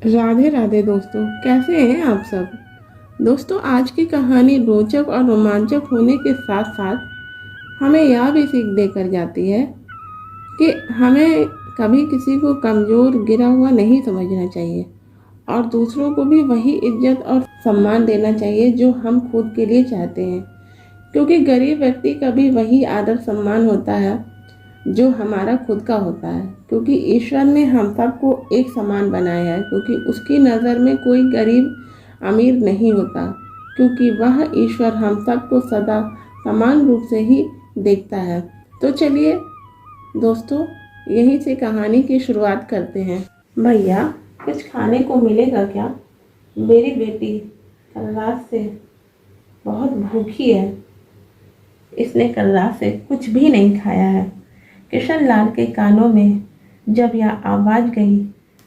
राधे राधे दोस्तों, कैसे हैं आप सब। दोस्तों, आज की कहानी रोचक और रोमांचक होने के साथ साथ हमें यह भी सीख देकर जाती है कि हमें कभी किसी को कमज़ोर गिरा हुआ नहीं समझना चाहिए और दूसरों को भी वही इज्जत और सम्मान देना चाहिए जो हम खुद के लिए चाहते हैं। क्योंकि गरीब व्यक्ति का भी वही आदर सम्मान होता है जो हमारा खुद का होता है। क्योंकि ईश्वर ने हम सबको एक समान बनाया है, क्योंकि उसकी नज़र में कोई गरीब अमीर नहीं होता, क्योंकि वह ईश्वर हम सबको सदा समान रूप से ही देखता है। तो चलिए दोस्तों, यहीं से कहानी की शुरुआत करते हैं। भैया, कुछ खाने को मिलेगा क्या? मेरी बेटी कल रात से बहुत भूखी है। इसने कल रात से कुछ भी नहीं खाया है। किशन लाल के कानों में जब यह आवाज़ गई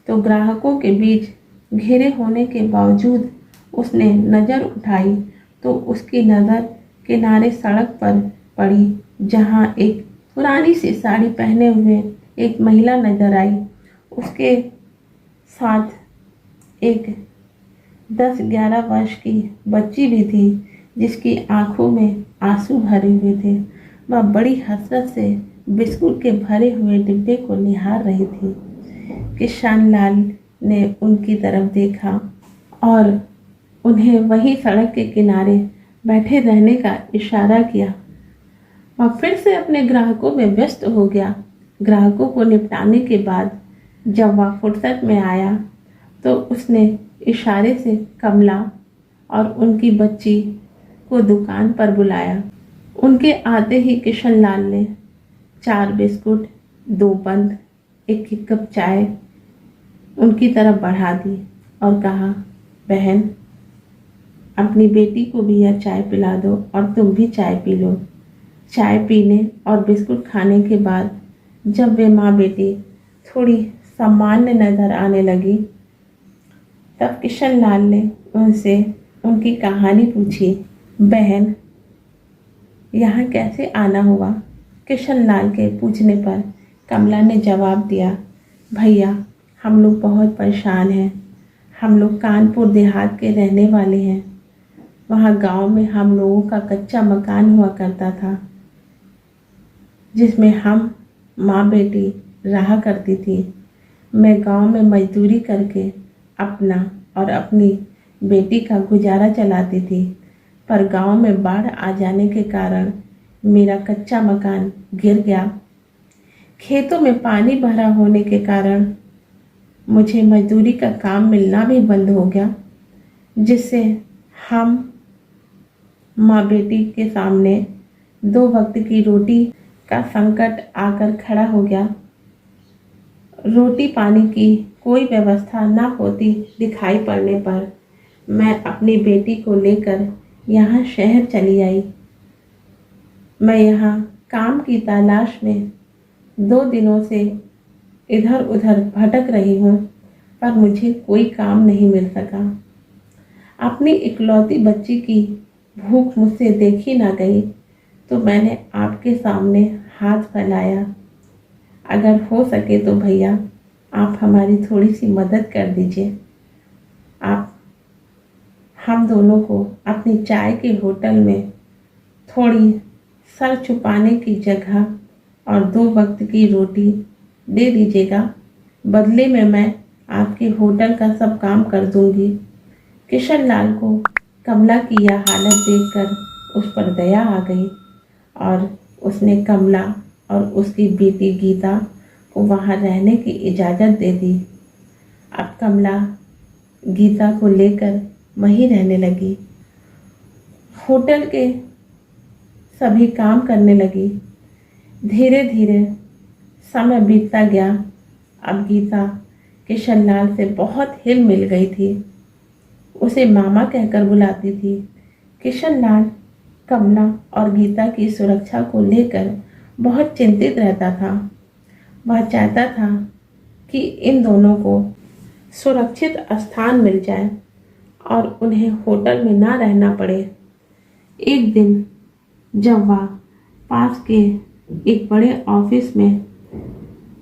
तो ग्राहकों के बीच घेरे होने के बावजूद उसने नज़र उठाई तो उसकी नज़र किनारे सड़क पर पड़ी, जहां एक पुरानी सी साड़ी पहने हुए एक महिला नजर आई। उसके साथ एक 10-11 वर्ष की बच्ची भी थी, जिसकी आंखों में आंसू भरे हुए थे। वह बड़ी हसरत से बिस्कुट के भरे हुए डिब्बे को निहार रही थी। किशन लाल ने उनकी तरफ देखा और उन्हें वहीं सड़क के किनारे बैठे रहने का इशारा किया। वह फिर से अपने ग्राहकों में व्यस्त हो गया। ग्राहकों को निपटाने के बाद जब वह फुर्सत में आया तो उसने इशारे से कमला और उनकी बच्ची को दुकान पर बुलाया। उनके आते ही किशन लाल ने 4 बिस्कुट, 2 बंद, एक कप चाय उनकी तरफ बढ़ा दी और कहा, बहन, अपनी बेटी को भी यह चाय पिला दो और तुम भी चाय पी लो। चाय पीने और बिस्कुट खाने के बाद जब वे माँ बेटी थोड़ी सामान्य नजर आने लगी तब किशन लाल ने उनसे उनकी कहानी पूछी। बहन, यहाँ कैसे आना हुआ? किशन लाल के पूछने पर कमला ने जवाब दिया, भैया, हम लोग बहुत परेशान हैं। हम लोग कानपुर देहात के रहने वाले हैं। वहाँ गांव में हम लोगों का कच्चा मकान हुआ करता था, जिसमें हम माँ बेटी रहा करती थी। मैं गांव में मजदूरी करके अपना और अपनी बेटी का गुजारा चलाती थी, पर गांव में बाढ़ आ जाने के कारण मेरा कच्चा मकान गिर गया। खेतों में पानी भरा होने के कारण मुझे मजदूरी का काम मिलना भी बंद हो गया, जिससे हम माँ बेटी के सामने 2 वक्त की रोटी का संकट आकर खड़ा हो गया। रोटी पानी की कोई व्यवस्था न होती दिखाई पड़ने पर मैं अपनी बेटी को लेकर यहाँ शहर चली आई। मैं यहाँ काम की तलाश में 2 दिनों से इधर उधर भटक रही हूँ, पर मुझे कोई काम नहीं मिल सका। अपनी इकलौती बच्ची की भूख मुझसे देखी ना गई तो मैंने आपके सामने हाथ फैलाया। अगर हो सके तो भैया, आप हमारी थोड़ी सी मदद कर दीजिए। आप हम दोनों को अपनी चाय के होटल में थोड़ी सर छुपाने की जगह और 2 वक्त की रोटी दे दीजिएगा। बदले में मैं आपके होटल का सब काम कर दूंगी। किशन लाल को कमला की यह हालत देखकर उस पर दया आ गई और उसने कमला और उसकी बेटी गीता को वहाँ रहने की इजाज़त दे दी। अब कमला गीता को लेकर वहीं रहने लगी। होटल के सभी काम करने लगी। धीरे धीरे समय बीतता गया। अब गीता किशन लाल से बहुत हिल मिल गई थी। उसे मामा कहकर बुलाती थी। किशन लाल कमला और गीता की सुरक्षा को लेकर बहुत चिंतित रहता था। वह चाहता था कि इन दोनों को सुरक्षित स्थान मिल जाए और उन्हें होटल में ना रहना पड़े। एक दिन जब वह पास के एक बड़े ऑफिस में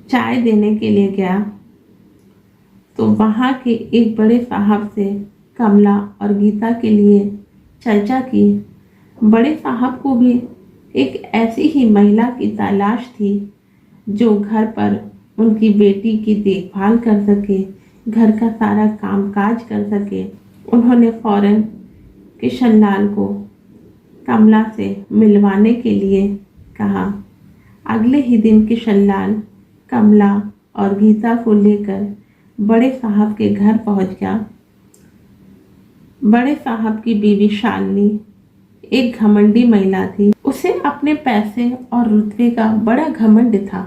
चाय देने के लिए गया तो वहाँ के एक बड़े साहब से कमला और गीता के लिए चर्चा की। बड़े साहब को भी एक ऐसी ही महिला की तलाश थी जो घर पर उनकी बेटी की देखभाल कर सके, घर का सारा कामकाज कर सके। उन्होंने फौरन किशनलाल को कमला से मिलवाने के लिए कहा। अगले ही दिन किशनलाल कमला और गीता को लेकर बड़े साहब के घर पहुंच गया। बड़े साहब की बीवी शालिनी एक घमंडी महिला थी। उसे अपने पैसे और रुतबे का बड़ा घमंड था।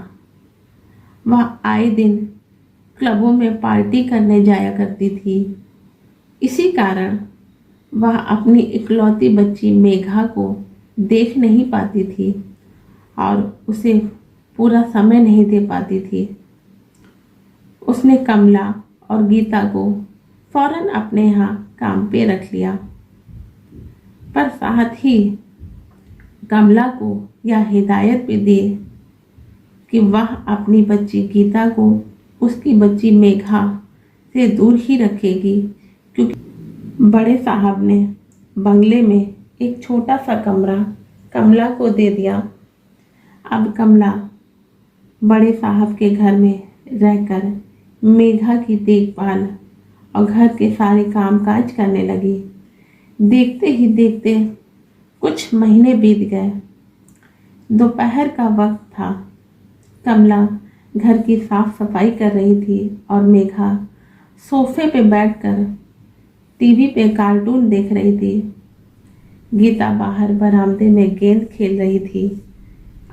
वह आए दिन क्लबों में पार्टी करने जाया करती थी। इसी कारण वह अपनी इकलौती बच्ची मेघा को देख नहीं पाती थी और उसे पूरा समय नहीं दे पाती थी। उसने कमला और गीता को फौरन अपने यहाँ काम पे रख लिया, पर साथ ही कमला को यह हिदायत भी दी कि वह अपनी बच्ची गीता को उसकी बच्ची मेघा से दूर ही रखेगी, क्योंकि बड़े साहब ने बंगले में एक छोटा सा कमरा कमला को दे दिया। अब कमला बड़े साहब के घर में रहकर मेघा की देखभाल और घर के सारे कामकाज करने लगी। देखते ही देखते कुछ महीने बीत गए। दोपहर का वक्त था। कमला घर की साफ सफाई कर रही थी और मेघा सोफे पे बैठकर टीवी पे कार्टून देख रही थी। गीता बाहर बरामदे में गेंद खेल रही थी।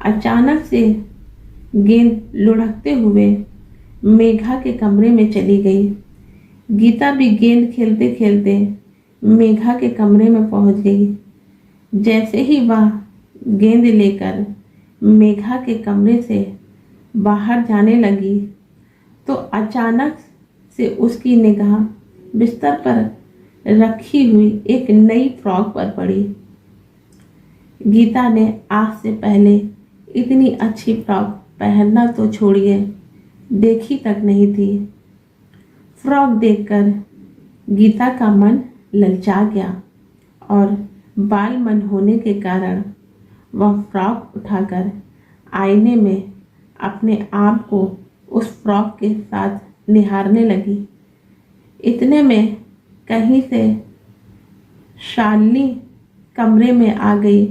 अचानक से गेंद लुढ़कते हुए मेघा के कमरे में चली गई। गीता भी गेंद खेलते खेलते मेघा के कमरे में पहुंच गई। जैसे ही वह गेंद लेकर मेघा के कमरे से बाहर जाने लगी तो अचानक से उसकी निगाह बिस्तर पर रखी हुई एक नई फ्रॉक पर पड़ी। गीता ने आज से पहले इतनी अच्छी फ्रॉक पहनना तो छोड़िए, देखी तक नहीं थी। फ्रॉक देखकर गीता का मन ललचा गया और बाल मन होने के कारण वह फ्रॉक उठाकर आईने में अपने आप को उस फ्रॉक के साथ निहारने लगी। इतने में कहीं से शालिनी कमरे में आ गई।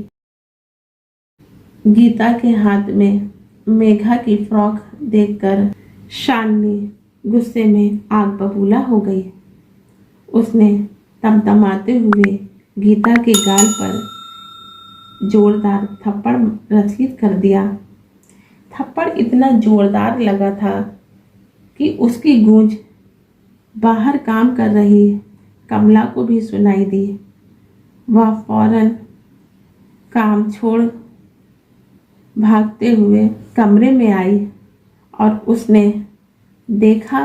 गीता के हाथ में मेघा की फ्रॉक देखकर शालिनी गुस्से में आग बबूला हो गई। उसने तमतमाते हुए गीता के गाल पर जोरदार थप्पड़ रसीद कर दिया। थप्पड़ इतना जोरदार लगा था कि उसकी गूंज बाहर काम कर रही कमला को भी सुनाई दी। वह फौरन काम छोड़ भागते हुए कमरे में आई और उसने देखा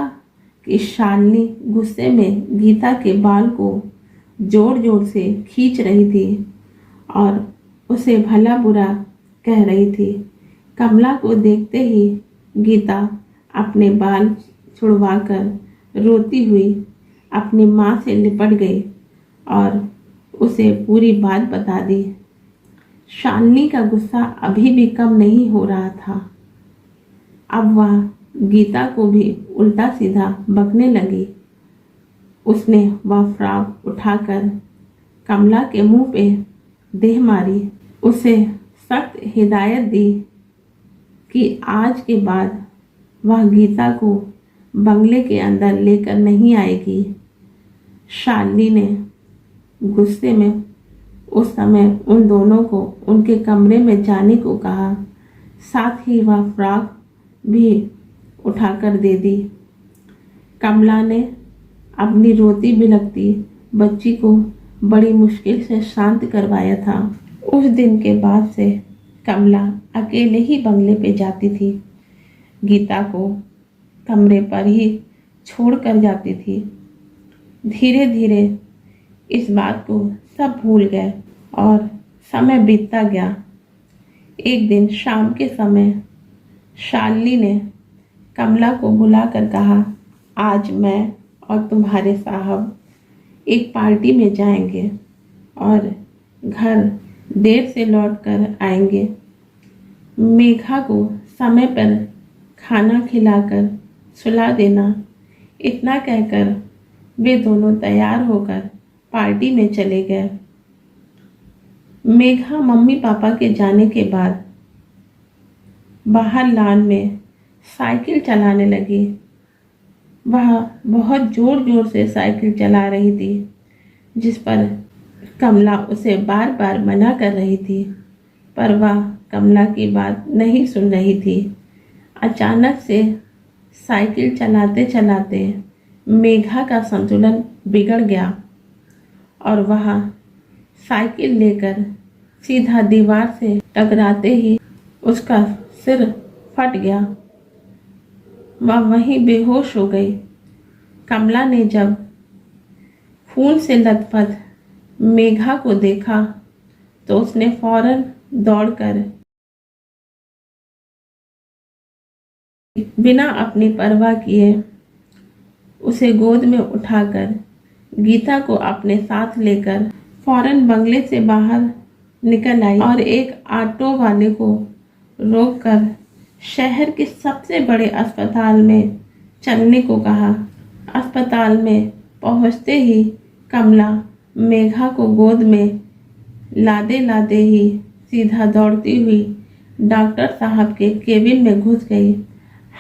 कि शालिनी गुस्से में गीता के बाल को जोर जोर से खींच रही थी और उसे भला बुरा कह रही थी। कमला को देखते ही गीता अपने बाल छुड़वाकर रोती हुई अपनी माँ से लिपट गई और उसे पूरी बात बता दी। शालिनी का गुस्सा अभी भी कम नहीं हो रहा था। अब वह गीता को भी उल्टा सीधा बकने लगी। उसने वह फ्रॉक उठाकर कमला के मुंह पे देह मारी। उसे सख्त हिदायत दी कि आज के बाद वह गीता को बंगले के अंदर लेकर नहीं आएगी। शालिनी ने गुस्से में उस समय उन दोनों को उनके कमरे में जाने को कहा। साथ ही वह फ्रॉक भी उठाकर दे दी। कमला ने अपनी रोती बिलखती बच्ची को बड़ी मुश्किल से शांत करवाया था। उस दिन के बाद से कमला अकेले ही बंगले पे जाती थी। गीता को कमरे पर ही छोड़ कर जाती थी। धीरे धीरे इस बात को सब भूल गए और समय बीतता गया। एक दिन शाम के समय शालिनी ने कमला को बुलाकर कहा, आज मैं और तुम्हारे साहब एक पार्टी में जाएंगे और घर देर से लौट कर आएंगे। मेघा को समय पर खाना खिलाकर सुला देना। इतना कहकर वे दोनों तैयार होकर पार्टी में चले गए। मेघा मम्मी पापा के जाने के बाद बाहर लॉन में साइकिल चलाने लगी। वह बहुत ज़ोर ज़ोर से साइकिल चला रही थी, जिस पर कमला उसे बार बार मना कर रही थी, पर वह कमला की बात नहीं सुन रही थी। अचानक से साइकिल चलाते चलाते मेघा का संतुलन बिगड़ गया और वह साइकिल लेकर सीधा दीवार से टकराते ही उसका सिर फट गया। वह वहीं बेहोश हो गई। कमला ने जब खून से लथपथ मेघा को देखा तो उसने फौरन दौड़कर बिना अपनी परवाह किए उसे गोद में उठाकर गीता को अपने साथ लेकर फौरन बंगले से बाहर निकल आई और एक ऑटो वाले को रोककर शहर के सबसे बड़े अस्पताल में चलने को कहा। अस्पताल में पहुंचते ही कमला मेघा को गोद में लादे लादे ही सीधा दौड़ती हुई डॉक्टर साहब के केबिन में घुस गई।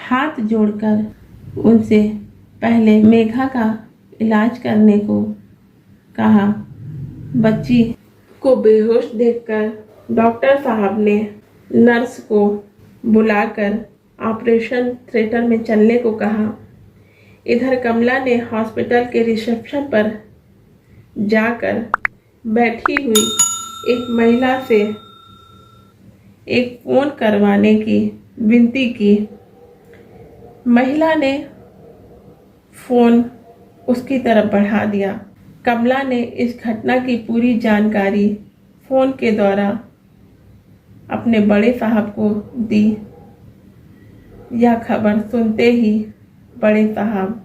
हाथ जोड़कर उनसे पहले मेघा का इलाज करने को कहा। बच्ची को बेहोश देखकर डॉक्टर साहब ने नर्स को बुलाकर ऑपरेशन थिएटर में चलने को कहा। इधर कमला ने हॉस्पिटल के रिसेप्शन पर जाकर बैठी हुई एक महिला से एक फ़ोन करवाने की विनती की। महिला ने फ़ोन उसकी तरफ बढ़ा दिया। कमला ने इस घटना की पूरी जानकारी फ़ोन के द्वारा अपने बड़े साहब को दी। यह खबर सुनते ही बड़े साहब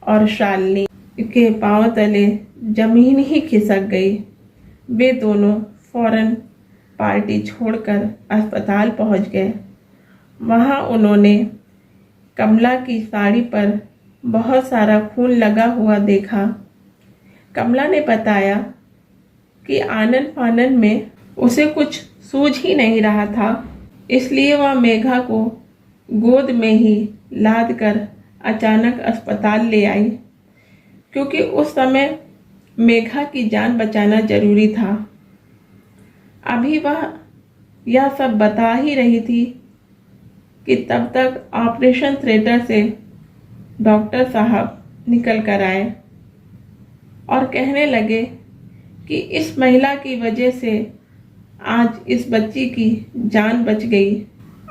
और शालिनी के पांव तले जमीन ही खिसक गई। वे दोनों फौरन पार्टी छोड़कर अस्पताल पहुंच गए। वहां उन्होंने कमला की साड़ी पर बहुत सारा खून लगा हुआ देखा। कमला ने बताया कि आनन फानन में उसे कुछ सूझ ही नहीं रहा था, इसलिए वह मेघा को गोद में ही लाद कर अचानक अस्पताल ले आई, क्योंकि उस समय मेघा की जान बचाना जरूरी था। अभी वह यह सब बता ही रही थी कि तब तक ऑपरेशन थिएटर से डॉक्टर साहब निकल कर आए और कहने लगे कि इस महिला की वजह से आज इस बच्ची की जान बच गई।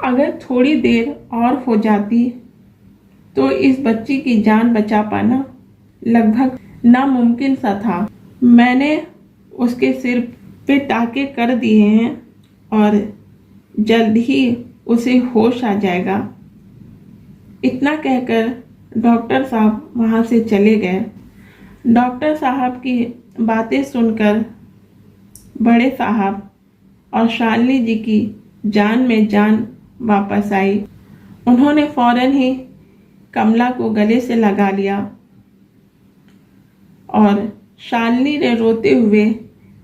अगर थोड़ी देर और हो जाती तो इस बच्ची की जान बचा पाना लगभग नामुमकिन सा था। मैंने उसके सिर पे टाके कर दिए हैं और जल्द ही उसे होश आ जाएगा। इतना कहकर डॉक्टर साहब वहाँ से चले गए। डॉक्टर साहब की बातें सुनकर बड़े साहब और शालिनी जी की जान में जान वापस आई। उन्होंने फौरन ही कमला को गले से लगा लिया और शालिनी ने रोते हुए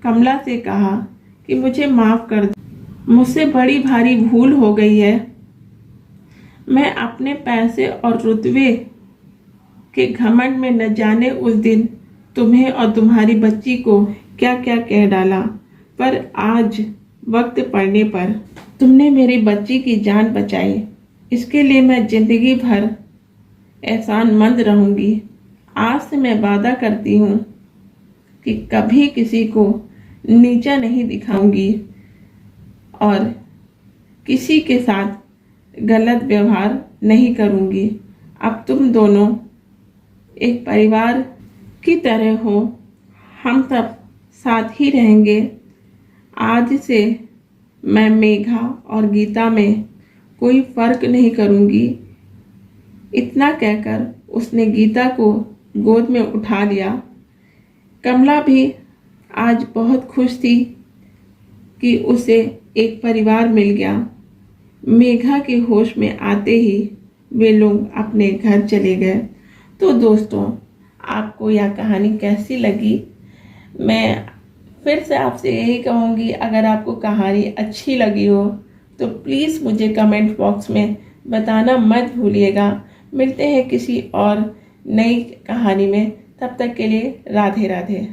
कमला से कहा कि मुझे माफ़ कर दो, मुझसे बड़ी भारी भूल हो गई है। मैं अपने पैसे और रुतबे के घमंड में न जाने उस दिन तुम्हें और तुम्हारी बच्ची को क्या क्या कह डाला, पर आज वक्त पड़ने पर तुमने मेरी बच्ची की जान बचाई। इसके लिए मैं जिंदगी भर एहसानमंद रहूंगी। आज से मैं वादा करती हूँ कि कभी किसी को नीचा नहीं दिखाऊंगी और किसी के साथ गलत व्यवहार नहीं करूंगी। अब तुम दोनों एक परिवार की तरह हो, हम सब साथ ही रहेंगे। आज से मैं मेघा और गीता में कोई फर्क नहीं करूंगी। इतना कहकर उसने गीता को गोद में उठा लिया। कमला भी आज बहुत खुश थी कि उसे एक परिवार मिल गया। मेघा के होश में आते ही वे लोग अपने घर चले गए। तो दोस्तों, आपको यह कहानी कैसी लगी? मैं फिर से आपसे यही कहूँगी, अगर आपको कहानी अच्छी लगी हो तो प्लीज़ मुझे कमेंट बॉक्स में बताना मत भूलिएगा। मिलते हैं किसी और नई कहानी में, तब तक के लिए राधे राधे।